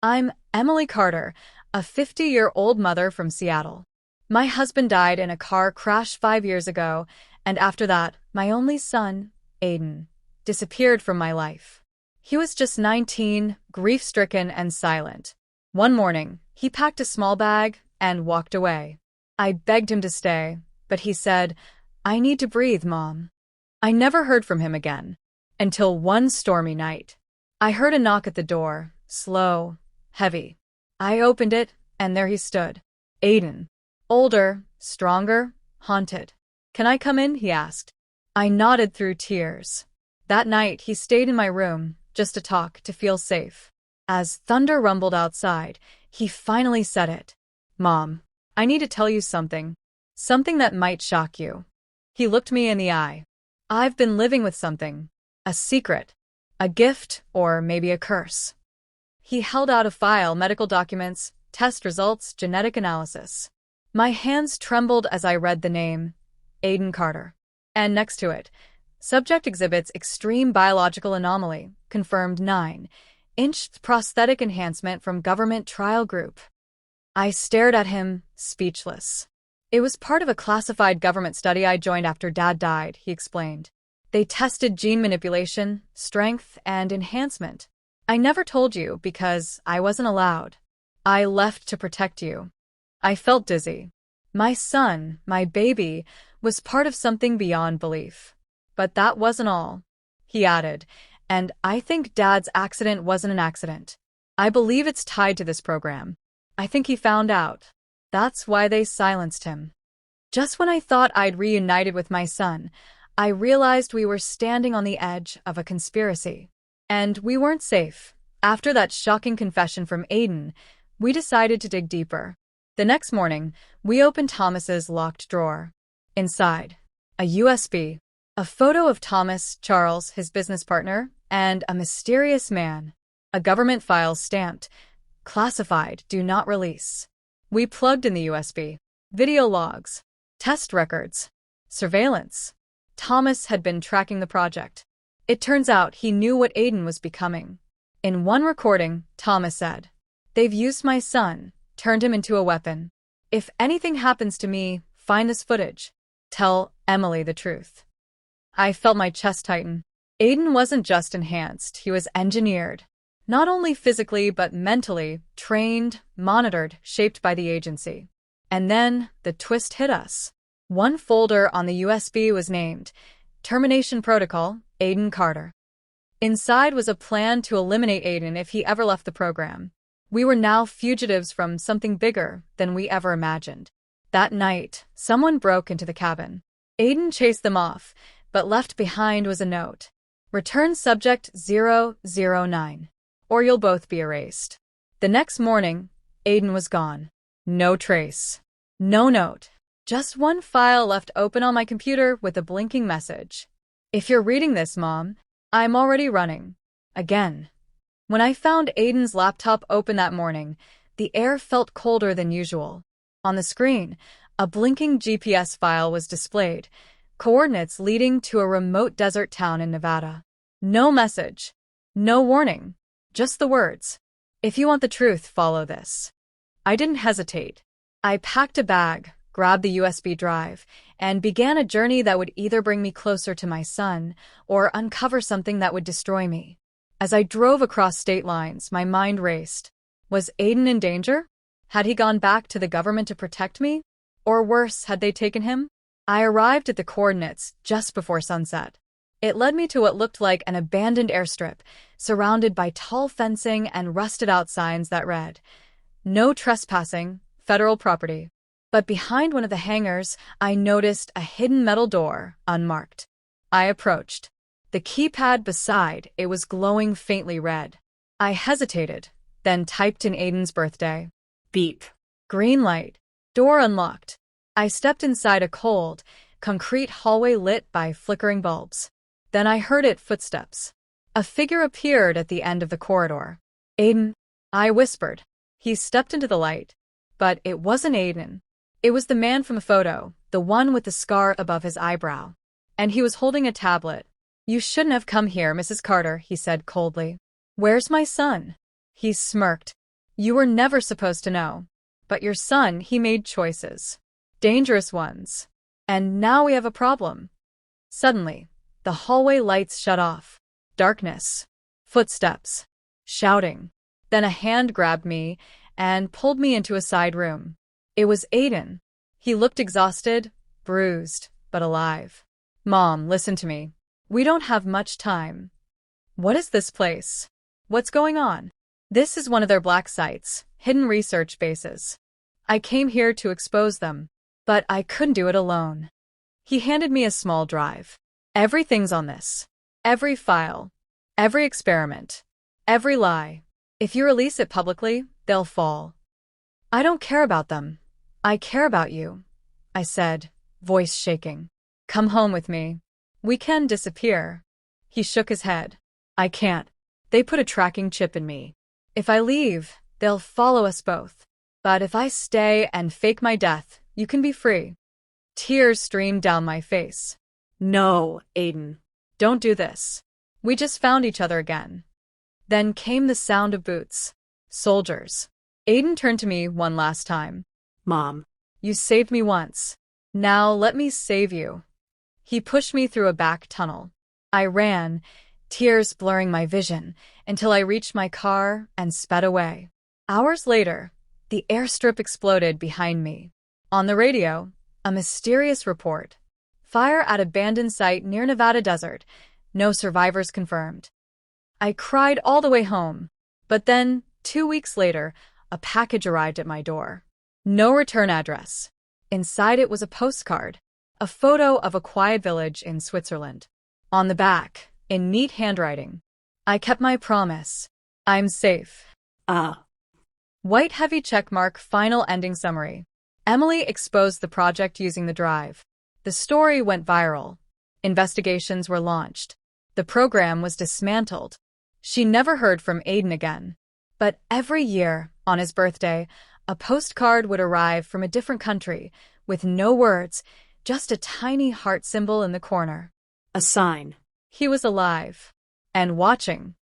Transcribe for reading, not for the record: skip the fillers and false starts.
I'm Emily Carter, a 50-year-old mother from Seattle. My husband died in a car crash 5 years ago, and after that, my only son, Aiden, disappeared from my life. He was just 19, grief-stricken and silent. One morning, he packed a small bag and walked away. I begged him to stay, but he said, "I need to breathe, Mom." I never heard from him again, until one stormy night. I heard a knock at the door, slow, heavy. I opened it, and there he stood. Aiden. Older, stronger, haunted. "Can I come in?" he asked. I nodded through tears. That night, he stayed in my room, just to talk, to feel safe. As thunder rumbled outside, he finally said it. "Mom, I need to tell you something. Something that might shock you." He looked me in the eye. "I've been living with something. A secret. A gift, or maybe a curse." He held out a file, medical documents, test results, genetic analysis. My hands trembled as I read the name, Aiden Carter. And next to it, subject exhibits extreme biological anomaly, confirmed 9-inch prosthetic enhancement from government trial group. I stared at him, speechless. "It was part of a classified government study I joined after Dad died," he explained. "They tested gene manipulation, strength, and enhancement. I never told you because I wasn't allowed. I left to protect you." I felt dizzy. My son, my baby, was part of something beyond belief. But that wasn't all. He added, "And I think Dad's accident wasn't an accident. I believe it's tied to this program. I think he found out. That's why they silenced him." Just when I thought I'd reunited with my son, I realized we were standing on the edge of a conspiracy. And we weren't safe. After that shocking confession from Aiden, we decided to dig deeper. The next morning, we opened Thomas's locked drawer. Inside, a USB, a photo of Thomas, Charles, his business partner, and a mysterious man. A government file stamped, "Classified, do not release." We plugged in the USB. Video logs, test records, surveillance. Thomas had been tracking the project. It turns out he knew what Aiden was becoming. In one recording, Thomas said, "They've used my son, turned him into a weapon. If anything happens to me, find this footage. Tell Emily the truth." I felt my chest tighten. Aiden wasn't just enhanced, he was engineered. Not only physically, but mentally, trained, monitored, shaped by the agency. And then, the twist hit us. One folder on the USB was named Termination Protocol, Aiden Carter. Inside was a plan to eliminate Aiden if he ever left the program. We were now fugitives from something bigger than we ever imagined. That night, someone broke into the cabin. Aiden chased them off, but left behind was a note. "Return subject 009, or you'll both be erased." The next morning, Aiden was gone. No trace. No note. Just one file left open on my computer with a blinking message. "If you're reading this, Mom, I'm already running." Again. When I found Aiden's laptop open that morning, the air felt colder than usual. On the screen, a blinking GPS file was displayed, coordinates leading to a remote desert town in Nevada. No message. No warning. Just the words, "If you want the truth, follow this." I didn't hesitate. I packed a bag, grabbed the USB drive, and began a journey that would either bring me closer to my son or uncover something that would destroy me. As I drove across state lines, my mind raced. Was Aiden in danger? Had he gone back to the government to protect me? Or worse, had they taken him? I arrived at the coordinates just before sunset. It led me to what looked like an abandoned airstrip, surrounded by tall fencing and rusted-out signs that read, "No trespassing, federal property." But behind one of the hangars, I noticed a hidden metal door, unmarked. I approached. The keypad beside it was glowing faintly red. I hesitated, then typed in Aiden's birthday. Beep. Green light. Door unlocked. I stepped inside a cold, concrete hallway lit by flickering bulbs. Then I heard footsteps. A figure appeared at the end of the corridor. "Aiden," I whispered. He stepped into the light. But it wasn't Aiden. It was the man from the photo, the one with the scar above his eyebrow. And he was holding a tablet. "You shouldn't have come here, Mrs. Carter," he said coldly. "Where's my son?" He smirked. You were never supposed to know. But your son, he made choices. Dangerous ones. And now we have a problem. Suddenly, the hallway lights shut off. Darkness. Footsteps. Shouting. Then a hand grabbed me and pulled me into a side room. It was Aiden. He looked exhausted, bruised, but alive. Mom, listen to me. We don't have much time. What is this place? What's going on? This is one of their black sites, hidden research bases. I came here to expose them, but I couldn't do it alone. He handed me a small drive. Everything's on this. Every file. Every experiment. Every lie. If you release it publicly, they'll fall. I don't care about them. I care about you, I said, voice shaking. Come home with me. We can disappear. He shook his head. I can't. They put a tracking chip in me. If I leave, they'll follow us both. But if I stay and fake my death, you can be free. Tears streamed down my face. No, Aiden. Don't do this. We just found each other again. Then came the sound of boots. Soldiers. Aiden turned to me one last time. Mom. You saved me once. Now let me save you. He pushed me through a back tunnel. I ran, tears blurring my vision, until I reached my car and sped away. Hours later, the airstrip exploded behind me. On the radio, a mysterious report. Fire at abandoned site near Nevada desert. No survivors confirmed. I cried all the way home. But then, 2 weeks later, a package arrived at my door. No return address. Inside it was a postcard, a photo of a quiet village in Switzerland. On the back, in neat handwriting, I kept my promise. I'm safe. White heavy checkmark, final ending summary. Emily exposed the project using the drive. The story went viral. Investigations were launched. The program was dismantled. She never heard from Aiden again. But every year, on his birthday, a postcard would arrive from a different country, with no words, just a tiny heart symbol in the corner. A sign. He was alive. And watching.